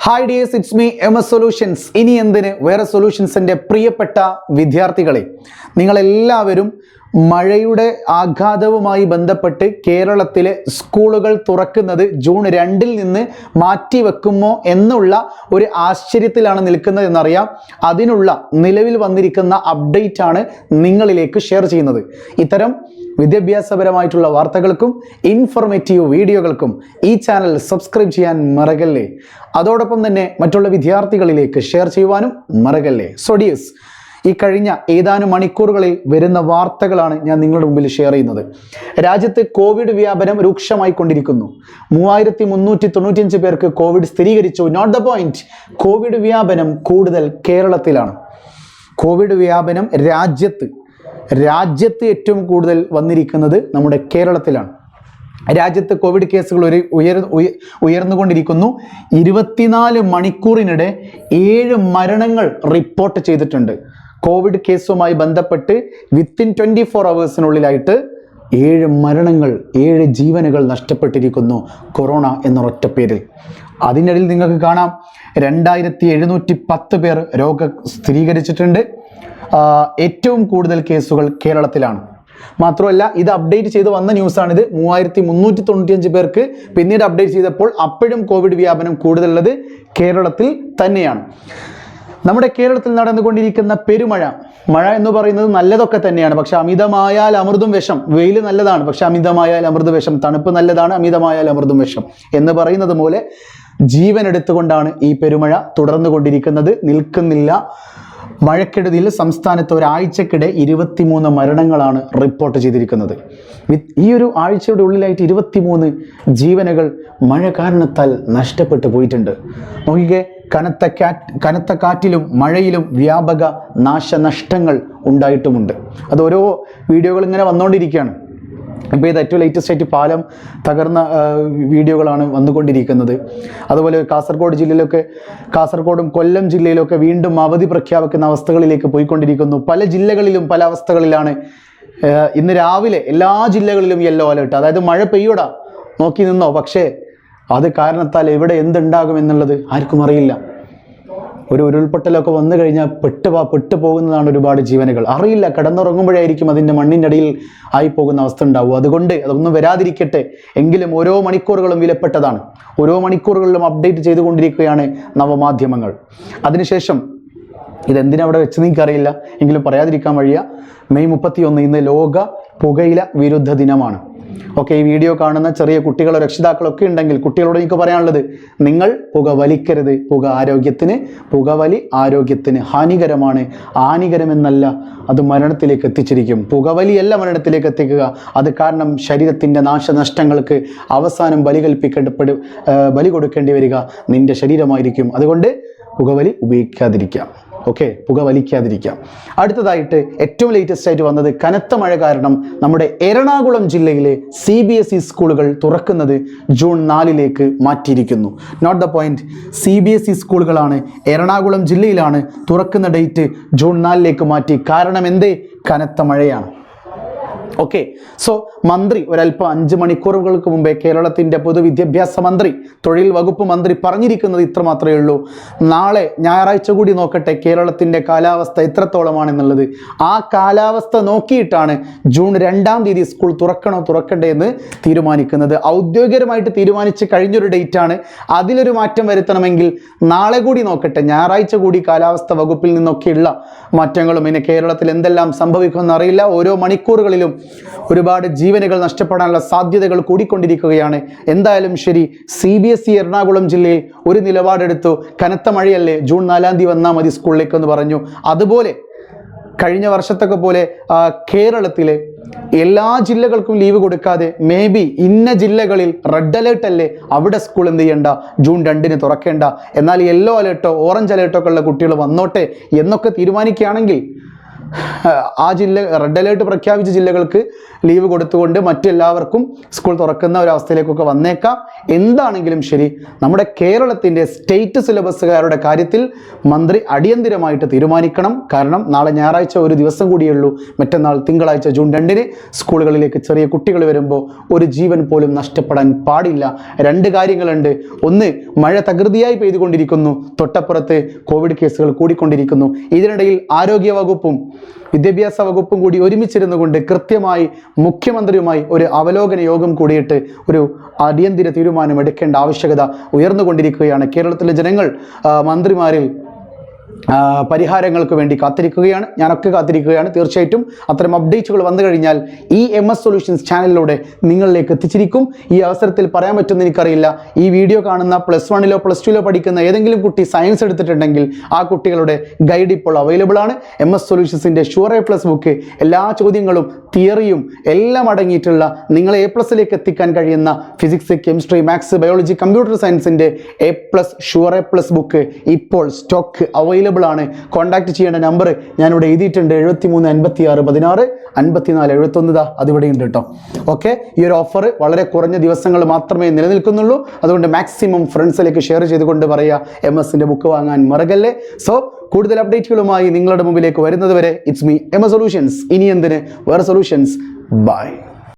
Hi dears, it's me MS solutions. ഇനി എന്തിന് വേറെ സൊല്യൂഷൻസിൻ്റെ പ്രിയപ്പെട്ട വിദ്യാർത്ഥികളെ, നിങ്ങളെല്ലാവരും മഴയുടെ ആഘാതവുമായി ബന്ധപ്പെട്ട് കേരളത്തിലെ സ്കൂളുകൾ തുറക്കുന്നത് ജൂൺ 2 നിന്ന് മാറ്റിവെക്കുമോ എന്നുള്ള ഒരു ആശ്ചര്യത്തിലാണ് നിൽക്കുന്നത് എന്നറിയാം. അതിനുള്ള നിലവിൽ വന്നിരിക്കുന്ന അപ്ഡേറ്റ് ആണ് നിങ്ങളിലേക്ക് ഷെയർ ചെയ്യുന്നത്. ഇത്തരം വിദ്യാഭ്യാസപരമായിട്ടുള്ള വാർത്തകൾക്കും ഇൻഫോർമേറ്റീവ് വീഡിയോകൾക്കും ഈ ചാനൽ സബ്സ്ക്രൈബ് ചെയ്യാൻ മറക്കല്ലേ. അതോടൊപ്പം തന്നെ മറ്റുള്ള വിദ്യാർത്ഥികളിലേക്ക് ഷെയർ ചെയ്യുവാനും മറക്കല്ലേ. സോ ഡിയേഴ്സ്, ഈ കഴിഞ്ഞ ഏതാനും മണിക്കൂറുകളിൽ വരുന്ന വാർത്തകളാണ് ഞാൻ നിങ്ങളുടെ മുമ്പിൽ ഷെയർ ചെയ്യുന്നത്. രാജ്യത്ത് കോവിഡ് വ്യാപനം രൂക്ഷമായി കൊണ്ടിരിക്കുന്നു. 3395 പേർക്ക് കോവിഡ് സ്ഥിരീകരിച്ചു. നോട്ട് ദ പോയിന്റ്, കോവിഡ് വ്യാപനം കൂടുതൽ കേരളത്തിലാണ്. കോവിഡ് വ്യാപനം രാജ്യത്ത് ഏറ്റവും കൂടുതൽ വന്നിരിക്കുന്നത് നമ്മുടെ കേരളത്തിലാണ്. രാജ്യത്ത് കോവിഡ് കേസുകൾ ഉയർന്നുകൊണ്ടിരിക്കുന്നു. 24 മണിക്കൂറിനിടെ 7 മരണങ്ങൾ റിപ്പോർട്ട് ചെയ്തിട്ടുണ്ട്. കോവിഡ് കേസുമായി ബന്ധപ്പെട്ട് വിത്തിൻ 24 അവേഴ്സിനുള്ളിലായിട്ട് 7 മരണങ്ങൾ, 7 ജീവനുകൾ നഷ്ടപ്പെട്ടിരിക്കുന്നു കൊറോണ എന്നൊരൊറ്റ പേരിൽ. അതിനിടയിൽ നിങ്ങൾക്ക് കാണാം 2710 പേർ രോഗം സ്ഥിരീകരിച്ചിട്ടുണ്ട്. ഏറ്റവും കൂടുതൽ കേസുകൾ കേരളത്തിലാണ്. മാത്രമല്ല, ഇത് അപ്ഡേറ്റ് ചെയ്ത് വന്ന ന്യൂസാണിത്. 3395 പേർക്ക് പിന്നീട് അപ്ഡേറ്റ് ചെയ്തപ്പോൾ അപ്പോഴും കോവിഡ് വ്യാപനം കൂടുതലുള്ളത് കേരളത്തിൽ തന്നെയാണ്. നമ്മുടെ കേരളത്തിൽ നടന്നുകൊണ്ടിരിക്കുന്ന മഴ എന്ന് പറയുന്നത് നല്ലതൊക്കെ തന്നെയാണ്. പക്ഷെ അമിതമായാൽ അമൃതും വിഷം. വെയിൽ നല്ലതാണ്, പക്ഷെ അമിതമായാൽ അമൃത വിഷം. തണുപ്പ് നല്ലതാണ്, അമിതമായാൽ അമൃതും വിഷം എന്ന് പറയുന്നത് പോലെ ജീവൻ എടുത്തുകൊണ്ടാണ് ഈ പെരുമഴ തുടർന്നു കൊണ്ടിരിക്കുന്നത്. നിൽക്കുന്നില്ല. മഴക്കെടുതിയിൽ സംസ്ഥാനത്ത് ഒരാഴ്ചക്കിടെ 23 മരണങ്ങളാണ് റിപ്പോർട്ട് ചെയ്തിരിക്കുന്നത്. ഈ ഒരു ആഴ്ചയുടെ ഉള്ളിലായിട്ട് 23 ജീവനുകൾ മഴ കാരണത്താൽ നഷ്ടപ്പെട്ടു പോയിട്ടുണ്ട്. നോക്കിക്കേ, കനത്ത കാറ്റിലും മഴയിലും വ്യാപക നാശനഷ്ടങ്ങൾ ഉണ്ടായിട്ടുമുണ്ട്. അത് ഓരോ വീഡിയോകൾ ഇങ്ങനെ വന്നുകൊണ്ടിരിക്കുകയാണ്. ഇപ്പോൾ ഇത് ഏറ്റവും ലേറ്റസ്റ്റ് ആയിട്ട് പാലം തകർന്ന വീഡിയോകളാണ് വന്നുകൊണ്ടിരിക്കുന്നത്. അതുപോലെ കാസർഗോഡും കൊല്ലം ജില്ലയിലൊക്കെ വീണ്ടും അവധി പ്രഖ്യാപിക്കുന്ന അവസ്ഥകളിലേക്ക് പോയിക്കൊണ്ടിരിക്കുന്നു. പല ജില്ലകളിലും പല അവസ്ഥകളിലാണ്. ഇന്ന് രാവിലെ എല്ലാ ജില്ലകളിലും യെല്ലോ അലേർട്ട്. അതായത് മഴ പെയ്യൂടാ, നോക്കി നിന്നോ. പക്ഷേ അത് കാരണത്താൽ എവിടെ എന്തുണ്ടാകും എന്നുള്ളത് ആർക്കും അറിയില്ല. ഒരു ഉരുൾപൊട്ടലൊക്കെ വന്നു കഴിഞ്ഞാൽ പെട്ടു പോകുന്നതാണ് ഒരുപാട് ജീവനുകൾ. അറിയില്ല, കിടന്നുറങ്ങുമ്പോഴായിരിക്കും അതിൻ്റെ മണ്ണിൻ്റെ അടിയിൽ ആയി പോകുന്ന അവസ്ഥ ഉണ്ടാവും. അതുകൊണ്ട് അതൊന്നും വരാതിരിക്കട്ടെ. എങ്കിലും ഓരോ മണിക്കൂറുകളും വിലപ്പെട്ടതാണ്. ഓരോ മണിക്കൂറുകളിലും അപ്ഡേറ്റ് ചെയ്തുകൊണ്ടിരിക്കുകയാണ് നവമാധ്യമങ്ങൾ. അതിനുശേഷം ഇതെന്തിനവിടെ വെച്ച് എനിക്കറിയില്ല, എങ്കിലും പറയാതിരിക്കാൻ വഴിയ. മെയ് 31 ഇന്ന് ലോക പുകയില വിരുദ്ധ ദിനമാണ്. ഓക്കെ, ഈ വീഡിയോ കാണുന്ന ചെറിയ കുട്ടികളോ രക്ഷിതാക്കളൊക്കെ ഉണ്ടെങ്കിൽ കുട്ടികളോട് എനിക്ക് പറയാനുള്ളത്, നിങ്ങൾ പുക വലിക്കരുത്. പുകവലി ആരോഗ്യത്തിന് ഹാനികരമാണ്. ഹാനികരമെന്നല്ല, അത് മരണത്തിലേക്ക് എത്തിച്ചിരിക്കും. പുകവലിയല്ല മരണത്തിലേക്ക് എത്തിക്കുക. അത് കാരണം ശരീരത്തിൻ്റെ നാശനഷ്ടങ്ങൾക്ക് അവസാനം ബലി കൊടുക്കേണ്ടി വരിക നിന്റെ ശരീരമായിരിക്കും. അതുകൊണ്ട് പുകവലി ഉപയോഗിക്കാതിരിക്കാം. പുകവലിക്കാതിരിക്കാം. അടുത്തതായിട്ട് ഏറ്റവും ലേറ്റസ്റ്റ് ആയിട്ട് വന്നത്, കനത്ത മഴ കാരണം നമ്മുടെ എറണാകുളം ജില്ലയിലെ CBSE സ്കൂളുകൾ തുറക്കുന്നത് ജൂൺ 4 മാറ്റിയിരിക്കുന്നു. നോട്ട് ദ പോയിന്റ്, CBSE സ്കൂളുകളാണ് എറണാകുളം ജില്ലയിലാണ് തുറക്കുന്ന ഡേറ്റ് ജൂൺ 4 മാറ്റി. കാരണം എന്തേ? കനത്ത മഴയാണ്. ഓക്കെ, സോ മന്ത്രി ഒരല്പം 5 മണിക്കൂറുകൾക്ക് മുമ്പേ കേരളത്തിൻ്റെ പൊതുവിദ്യാഭ്യാസ മന്ത്രി, തൊഴിൽ വകുപ്പ് മന്ത്രി പറഞ്ഞിരിക്കുന്നത് ഇത്ര മാത്രമേ ഉള്ളൂ. നാളെ ഞായറാഴ്ച കൂടി നോക്കട്ടെ കേരളത്തിൻ്റെ കാലാവസ്ഥ എത്രത്തോളമാണെന്നുള്ളത്. ആ കാലാവസ്ഥ നോക്കിയിട്ടാണ് ജൂൺ 2 സ്കൂൾ തുറക്കണ്ടേ എന്ന് തീരുമാനിക്കുന്നത്. ഔദ്യോഗികമായിട്ട് തീരുമാനിച്ച് കഴിഞ്ഞൊരു ഡേറ്റാണ്. അതിലൊരു മാറ്റം വരുത്തണമെങ്കിൽ നാളെ കൂടി നോക്കട്ടെ. ഞായറാഴ്ച കൂടി കാലാവസ്ഥ വകുപ്പിൽ നിന്നൊക്കെയുള്ള മാറ്റങ്ങളും പിന്നെ കേരളത്തിൽ എന്തെല്ലാം സംഭവിക്കുമെന്ന് അറിയില്ല. ഓരോ മണിക്കൂറുകളിലും ഒരുപാട് ജീവനുകൾ നഷ്ടപ്പെടാനുള്ള സാധ്യതകൾ കൂടിക്കൊണ്ടിരിക്കുകയാണ്. എന്തായാലും ശരി, CBSE എറണാകുളം ജില്ലയിൽ ഒരു നിലപാടെടുത്തു. കനത്ത മഴയല്ലേ, ജൂൺ 4 വന്നാൽ മതി സ്കൂളിലേക്ക് എന്ന് പറഞ്ഞു. അതുപോലെ കഴിഞ്ഞ വർഷത്തൊക്കെ പോലെ കേരളത്തിലെ എല്ലാ ജില്ലകൾക്കും ലീവ് കൊടുക്കാതെ മേ ബി ഇന്ന ജില്ലകളിൽ റെഡ് അലേർട്ട് അല്ലേ, അവിടെ സ്കൂൾ എന്ത് ചെയ്യണ്ട, ജൂൺ 2 തുറക്കേണ്ട, എന്നാൽ യെല്ലോ അലേർട്ടോ ഓറഞ്ച് അലേർട്ടോ ഒക്കെ ഉള്ള കുട്ടികൾ വന്നോട്ടെ എന്നൊക്കെ തീരുമാനിക്കുകയാണെങ്കിൽ ആ ജില്ല റെഡ് അലേർട്ട് പ്രഖ്യാപിച്ച ജില്ലകൾക്ക് ലീവ് കൊടുത്തുകൊണ്ട് മറ്റെല്ലാവർക്കും സ്കൂൾ തുറക്കുന്ന ഒരവസ്ഥയിലേക്കൊക്കെ വന്നേക്കാം. എന്താണെങ്കിലും ശരി, നമ്മുടെ കേരളത്തിൻ്റെ സ്റ്റേറ്റ് സിലബസുകാരുടെ കാര്യത്തിൽ മന്ത്രി അടിയന്തിരമായിട്ട് തീരുമാനിക്കണം. കാരണം നാളെ ഞായറാഴ്ച ഒരു ദിവസം കൂടിയുള്ളൂ, മറ്റന്നാൾ തിങ്കളാഴ്ച ജൂൺ 2 സ്കൂളുകളിലേക്ക് ചെറിയ കുട്ടികൾ വരുമ്പോൾ ഒരു ജീവൻ പോലും നഷ്ടപ്പെടാൻ പാടില്ല. രണ്ട് കാര്യങ്ങളുണ്ട്. ഒന്ന്, മഴ തകൃതിയായി പെയ്തുകൊണ്ടിരിക്കുന്നു, തൊട്ടപ്പുറത്ത് കോവിഡ് കേസുകൾ കൂടിക്കൊണ്ടിരിക്കുന്നു. ഇതിനിടയിൽ ആരോഗ്യ വകുപ്പും വിദ്യാഭ്യാസ വകുപ്പും കൂടി ഒരുമിച്ചിരുന്നു കൊണ്ട് കൃത്യമായി മുഖ്യമന്ത്രിയുമായി ഒരു അവലോകന യോഗം കൂടിയിട്ട് ഒരു അടിയന്തര തീരുമാനം എടുക്കേണ്ട ആവശ്യകത ഉയർന്നുകൊണ്ടിരിക്കുകയാണ്. കേരളത്തിലെ ജനങ്ങൾ മന്ത്രിമാരിൽ പരിഹാരങ്ങൾക്ക് വേണ്ടി കാത്തിരിക്കുകയാണ്. ഞാനൊക്കെ കാത്തിരിക്കുകയാണ്. തീർച്ചയായിട്ടും അത്തരം അപ്ഡേറ്റുകൾ വന്നു കഴിഞ്ഞാൽ ഈ MS സൊല്യൂഷൻസ് ചാനലിലൂടെ നിങ്ങളിലേക്ക് എത്തിച്ചിരിക്കും. ഈ അവസരത്തിൽ പറയാൻ പറ്റുമെന്ന് എനിക്കറിയില്ല, ഈ വീഡിയോ കാണുന്ന +1 +2 പഠിക്കുന്ന ഏതെങ്കിലും കുട്ടി സയൻസ് എടുത്തിട്ടുണ്ടെങ്കിൽ ആ കുട്ടികളുടെ ഗൈഡ് ഇപ്പോൾ അവൈലബിൾ ആണ്. MS സൊല്യൂഷൻസിൻ്റെ ഷുവർ A+ ബുക്ക് എല്ലാ ചോദ്യങ്ങളും തിയറിയും എല്ലാം അടങ്ങിയിട്ടുള്ള നിങ്ങളെ A+ലേക്ക് എത്തിക്കാൻ കഴിയുന്ന physics, chemistry, maths, biology, computer സയൻസിൻ്റെ A+ ഷുവർ A+ ബുക്ക് ഇപ്പോൾ സ്റ്റോക്ക് അവൈലബിൾ ആണ്. കോൺടാക്ട് ചെയ്യേണ്ട നമ്പർ ഞാനിവിടെ എഴുതിയിട്ടുണ്ട്, 73 56 16 54 71. അതിവിടെ ഉണ്ട് കേട്ടോ. ഓക്കെ, ഈ ഒരു ഓഫർ വളരെ കുറഞ്ഞ ദിവസങ്ങൾ മാത്രമേ നിലനിൽക്കുന്നുള്ളൂ. അതുകൊണ്ട് മാക്സിമം ഫ്രണ്ട്സിലേക്ക് ഷെയർ ചെയ്തുകൊണ്ട് പറയുക, MS-ൻ്റെ ബുക്ക് വാങ്ങാൻ മറക്കല്ലേ. സോ കൂടുതൽ അപ്ഡേറ്റുകളുമായി നിങ്ങളുടെ മുമ്പിലേക്ക് വരുന്നത് വരെ ഇറ്റ്സ് മീ MS സൊല്യൂഷൻസ്. ഇനി എന്തിന് വേറെ സൊല്യൂഷൻസ്. ബൈ.